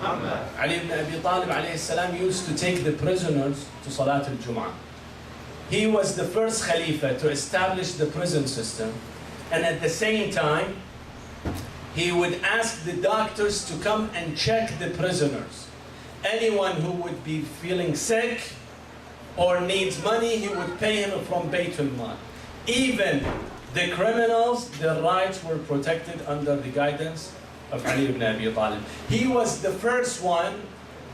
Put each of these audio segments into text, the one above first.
Ali ibn Abi Talib alayhi salam used to take the prisoners to Salat al-Jum'ah. He was the first Khalifa to establish the prison system, and at the same time, he would ask the doctors to come and check the prisoners. Anyone who would be feeling sick or needs money, he would pay him from Baytul Mal. Even the criminals, their rights were protected under the guidance of Ali ibn Abi Talib. He was the first one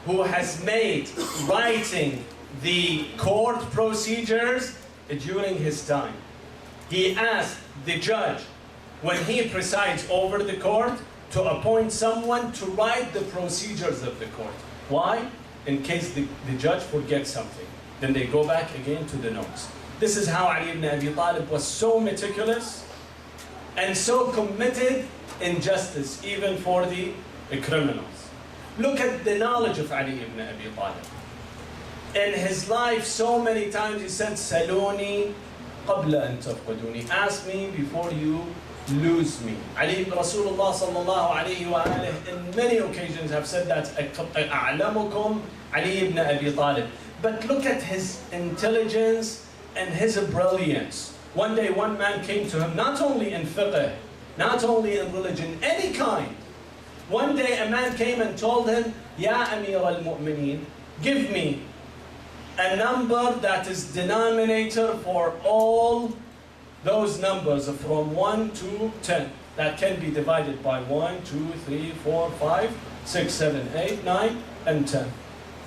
who has made writing the court procedures during his time. He asked the judge, when he presides over the court, to appoint someone to write the procedures of the court. Why? In case the judge forgets something. Then they go back again to the notes. This is how Ali ibn Abi Talib was so meticulous and so committed in justice, even for the criminals. Look at the knowledge of Ali ibn Abi Talib. In his life, so many times he said, Saluni qabla an tafqaduni. Ask me before you lose me. Ali ibn Rasulullah sallallahu alayhi wa alihi in many occasions have said that, A'lamukum Ali ibn Abi Talib. But look at his intelligence and his brilliance. One day one man came to him, not only in fiqh, not only in religion, any kind. One day a man came and told him, Ya Amir al-Mu'mineen, give me a number that is denominator for all those numbers from 1 to 10 that can be divided by 1, 2, 3, 4, 5, 6, 7, 8, 9, and 10.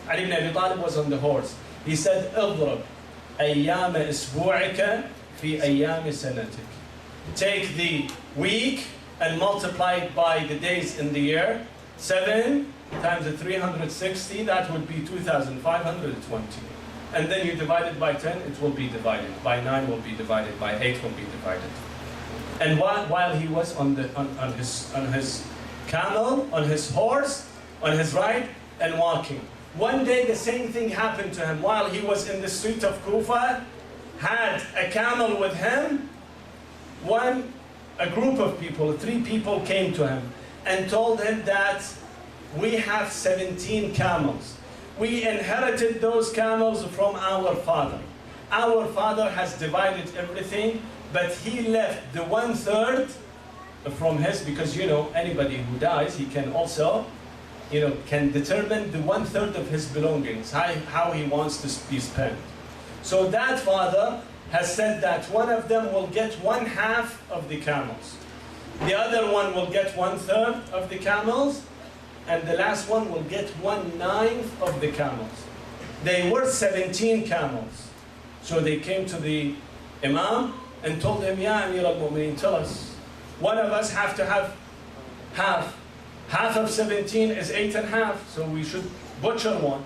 Ali ibn Abi Talib was on the horse. He said, اضرب أيام أسبوعك في أيام سنتك. Take the week and multiply it by the days in the year. 7 times the 360, that would be 2,520. And then you divide it by 10, it will be divided. By 9 will be divided. By 8 will be divided. And while he was on his camel, on his horse, on his ride, and walking. One day the same thing happened to him. While he was in the street of Kufa, had a camel with him, a group of people, 3 people came to him and told him that we have 17 camels. We inherited those camels from our father. Our father has divided everything, but he left the 1/3 from his, because anybody who dies, he can also, can determine the 1/3 of his belongings, how he wants to be spent. So that father has said that one of them will get 1/2 of the camels. The other one will get 1/3 of the camels, and the last one will get 1/9 of the camels. They were 17 camels. So they came to the Imam and told him, Ya Amir al-Mu'mineen, tell us, one of us have to have half. Half of 17 is 8.5, so we should butcher one.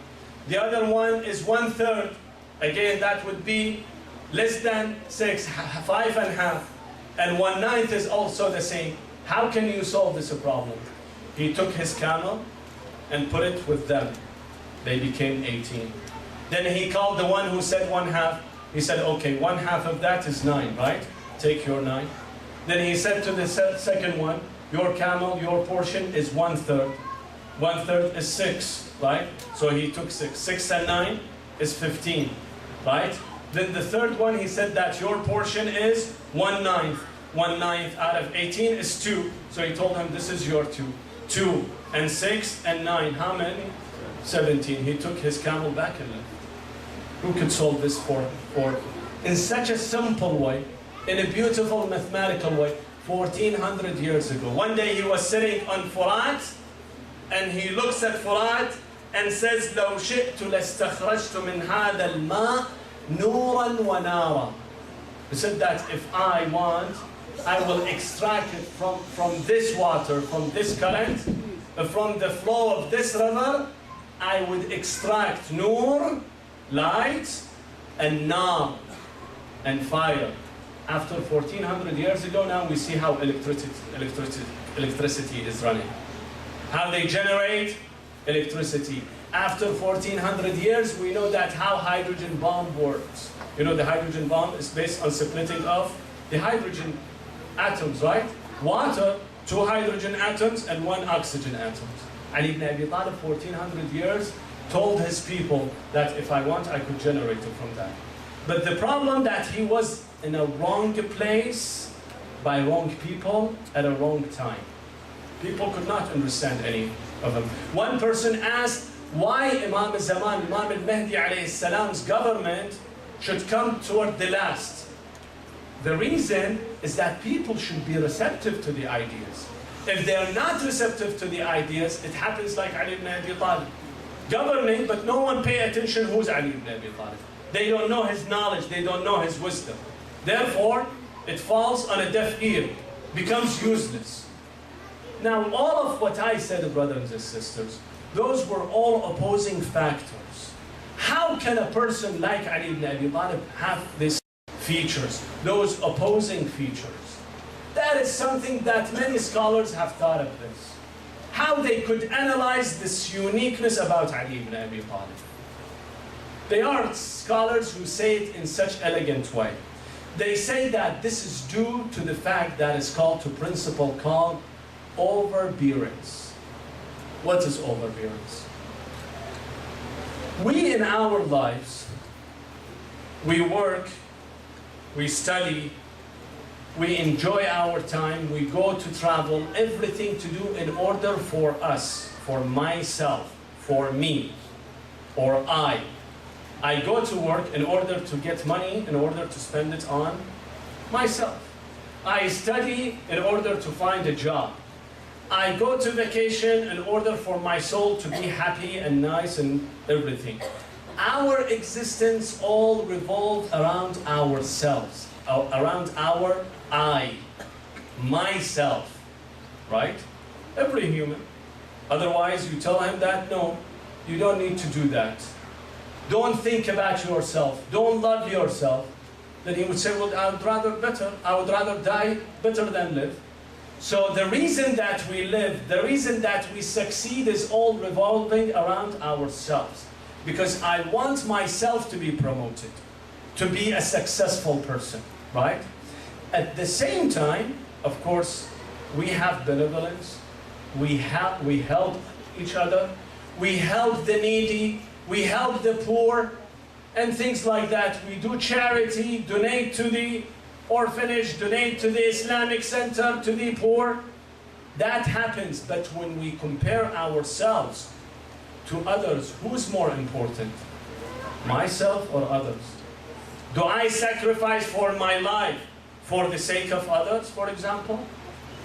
The other one is 1/3. Again, that would be less than 6, 5.5. And 1/9 is also the same. How can you solve this problem? He took his camel and put it with them. They became 18. Then he called the one who said 1/2. He said, okay, 1/2 of that is 9, right? Take your 9. Then he said to the second one, your camel, your portion is 1/3. 1/3 is 6, right? So he took 6. 6 and 9 is 15, right? Then the third one, he said that your portion is 1/9. 1/9 out of 18 is 2. So he told him, this is your 2. 2 and 6 and 9, how many? 17. He took his camel back and left. Who could solve this for in such a simple way, in a beautiful mathematical way, 1400 years ago? One day he was sitting on Furat, and he looks at Furat and says, لو شئت لاستخرجت من هذا الماء نورا ونارا. He said that if I want, I will extract it from this water, from this current, from the flow of this river. I would extract nur, light, and nar, and fire. After 1400 years ago, now we see how electricity is running. How they generate electricity. After 1400 years, we know that how hydrogen bomb works. The hydrogen bomb is based on splitting of the hydrogen atoms, right? Water, 2 hydrogen atoms and 1 oxygen atom. Ali ibn Abi Talib, 1400 years, told his people that if I want, I could generate it from that. But the problem that he was in a wrong place, by wrong people, at a wrong time. People could not understand any of them. One person asked why Imam al-Zaman, Imam al-Mahdi alayhi salam's government should come toward the last. The reason is that people should be receptive to the ideas. If they are not receptive to the ideas, it happens like Ali ibn Abi Talib. Governing, but no one pay attention who's Ali ibn Abi Talib. They don't know his knowledge, they don't know his wisdom. Therefore, it falls on a deaf ear, becomes useless. Now, all of what I said, brothers and sisters, those were all opposing factors. How can a person like Ali ibn Abi Talib have these features, those opposing features? That is something that many scholars have thought of this. How they could analyze this uniqueness about Ali ibn Abi Talib. They are scholars who say it in such elegant way. They say that this is due to the fact that it's called, to principle called overbearance. What is overbearance? We in our lives, we work, we study, we enjoy our time, we go to travel, everything to do in order for us, for myself, for me, or I. I go to work in order to get money, in order to spend it on myself. I study in order to find a job. I go to vacation in order for my soul to be happy and nice and everything. Our existence all revolves around ourselves, around our I, myself, right? Every human. Otherwise, you tell him that, no, you don't need to do that. Don't think about yourself. Don't love yourself. Then he would say, well, I would rather die better than live. So the reason that we live, the reason that we succeed is all revolving around ourselves. Because I want myself to be promoted, to be a successful person, right? At the same time, of course, we have benevolence, we help each other, we help the needy, we help the poor, and things like that. We do charity, donate to the orphanage, donate to the Islamic center, to the poor. That happens, but when we compare ourselves to others, who's more important? Myself or others? Do I sacrifice for my life for the sake of others, for example?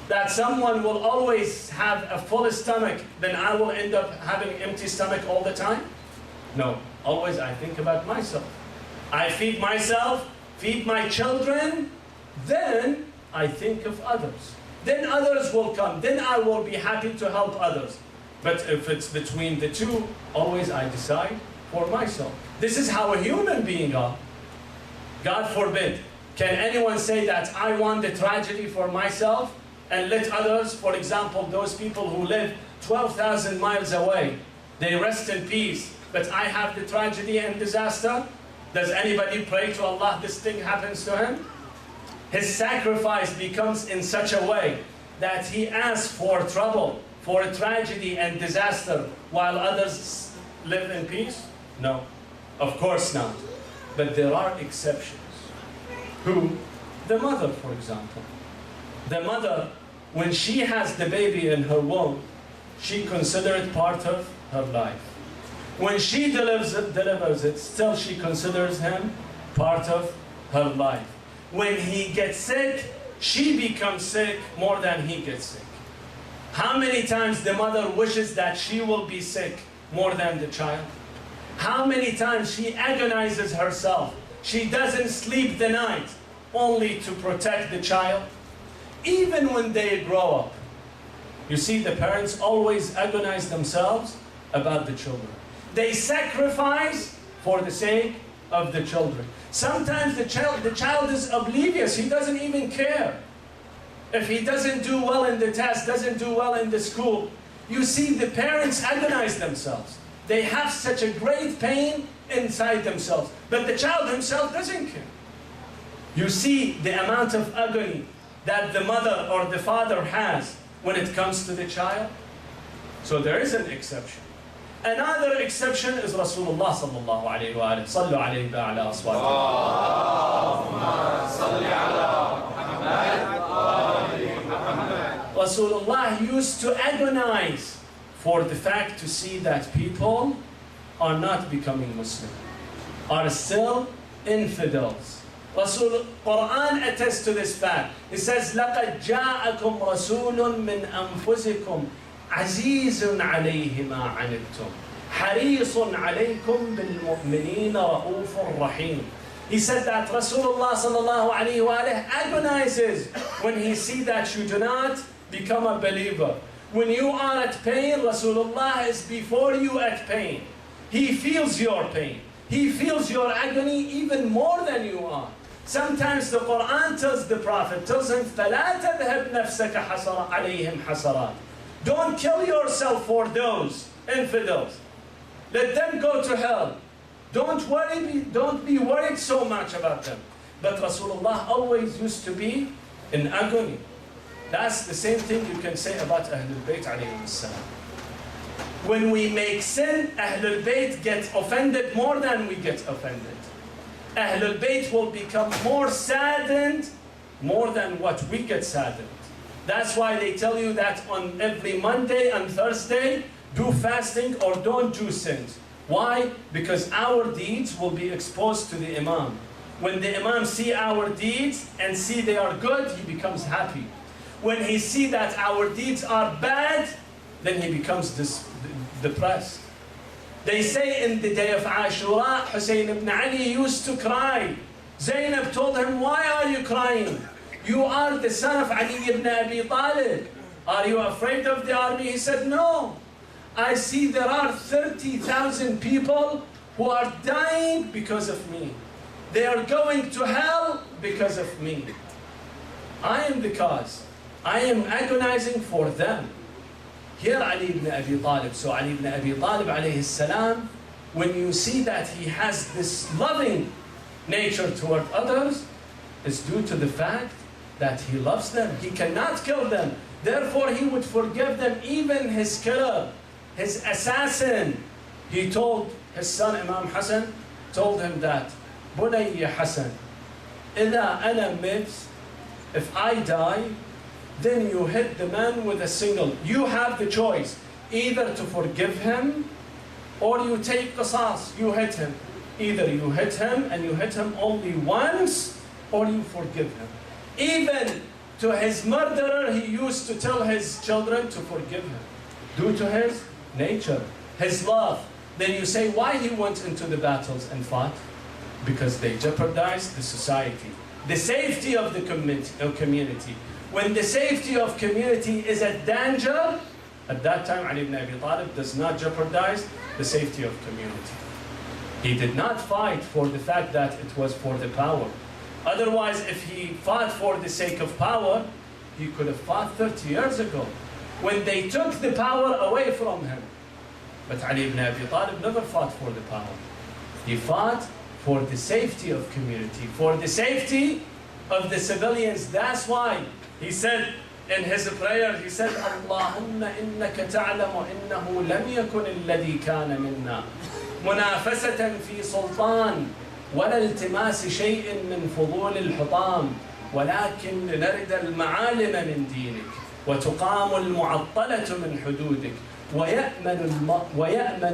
That someone will always have a full stomach, then I will end up having an empty stomach all the time? No, always I think about myself. I feed myself, feed my children, then I think of others. Then others will come, then I will be happy to help others. But if it's between the two, always I decide for myself. This is how a human being are. God forbid, can anyone say that I want the tragedy for myself and let others, for example, those people who live 12,000 miles away, they rest in peace, but I have the tragedy and disaster? Does anybody pray to Allah this thing happens to him? His sacrifice becomes in such a way that he asks for trouble, for a tragedy and disaster, while others live in peace? No, of course not. But there are exceptions. Who? The mother, for example. The mother, when she has the baby in her womb, she considers it part of her life. When she delivers it, still she considers him part of her life. When he gets sick, she becomes sick more than he gets sick. How many times the mother wishes that she will be sick more than the child? How many times she agonizes herself? She doesn't sleep the night only to protect the child. Even when they grow up, you see, the parents always agonize themselves about the children. They sacrifice for the sake of the children. Sometimes the child is oblivious. He doesn't even care. If he doesn't do well in the test, doesn't do well in the school, you see the parents agonize themselves. They have such a great pain inside themselves. But the child himself doesn't care. You see the amount of agony that the mother or the father has when it comes to the child. So there is an exception. Another exception is Rasulullah sallallahu alayhi wa sallam. Sallu alayhi wa ala aswatikum. Allahumma salli ala Muhammad. Rasulullah used to agonize for the fact to see that people are not becoming Muslim, are still infidels. Quran attests to this fact. It says, لَقَدْ جَاءَكُمْ رَسُولٌ مِّنْ أَنفُسِكُمْ عَزِيزٌ عَلَيْهِ مَا عَنِتُّمْ حَرِيصٌ عَلَيْكُمْ بِالْمُؤْمِنِينَ رَءُوفٌ رَحِيمٌ. He said that Rasulullah sallallahu alayhi wa agonizes when he sees that you do not become a believer. When you are at pain, Rasulullah is before you at pain. He feels your pain. He feels your agony even more than you are. Sometimes the Quran tells the Prophet, tells him, فَلَا تَذْهَبْ نَفْسَكَ حَسَرًا عَلَيْهِمْ حَسَرًا. Don't kill yourself for those infidels. Let them go to hell. Don't be worried so much about them. But Rasulullah always used to be in agony. That's the same thing you can say about Ahlul Bayt alayhim salam. When we make sin, Ahlul Bayt get offended more than we get offended. Ahlul Bayt will become more saddened more than what we get saddened. That's why they tell you that on every Monday and Thursday, do fasting or don't do sins. Why? Because our deeds will be exposed to the Imam. When the Imam see our deeds and see they are good, he becomes happy. When he see that our deeds are bad, then he becomes depressed. They say in the day of Ashura, Hussein ibn Ali used to cry. Zainab told him, why are you crying? You are the son of Ali ibn Abi Talib. Are you afraid of the army? He said, no. I see there are 30,000 people who are dying because of me. They are going to hell because of me. I am the cause. I am agonizing for them. Here Ali ibn Abi Talib. So Ali ibn Abi Talib alayhi salam, when you see that he has this loving nature toward others, is due to the fact that he loves them. He cannot kill them. Therefore, he would forgive them, even his killer, his assassin. He told his son Imam Hassan, told him that, Bunayya Hassan, إذا أنا مت, if I die, then you hit the man with a single. You have the choice, either to forgive him or you take qasas, you hit him. Either you hit him and you hit him only once, or you forgive him. Even to his murderer, he used to tell his children to forgive him, due to his nature, his love. Then you say, why he went into the battles and fought? Because they jeopardized the society, the safety of the community. When the safety of community is at danger, at that time Ali ibn Abi Talib does not jeopardize the safety of community. He did not fight for the fact that it was for the power. Otherwise, if he fought for the sake of power, he could have fought 30 years ago, when they took the power away from him. But Ali ibn Abi Talib never fought for the power. He fought for the safety of community, for the safety of the civilians. That's why he said in his prayer, he said, Allahumma innaka ta'lamu innahu lam yakun alladhi kana minna munafasatan fi sultan wala iltimas shay'in min fudul al-hutam walakin narid al-ma'alim min dinik wa tuqam al-mu'attalatu min hududik wa ya'manu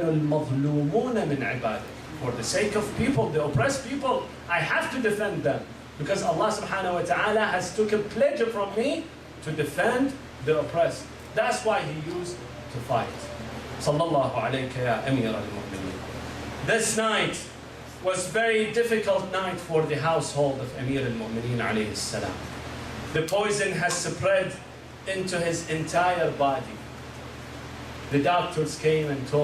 al-mazlumun min ibadik. For the sake of people, the oppressed people, I have to defend them. Because Allah subhanahu wa ta'ala has took a pledge from me to defend the oppressed. That's why he used to fight. Sallallahu alayka ya Amir al-Mu'mineen. This night was very difficult night for the household of Amir al-Mu'mineen alayhi salam. The poison has spread into his entire body. The doctors came and told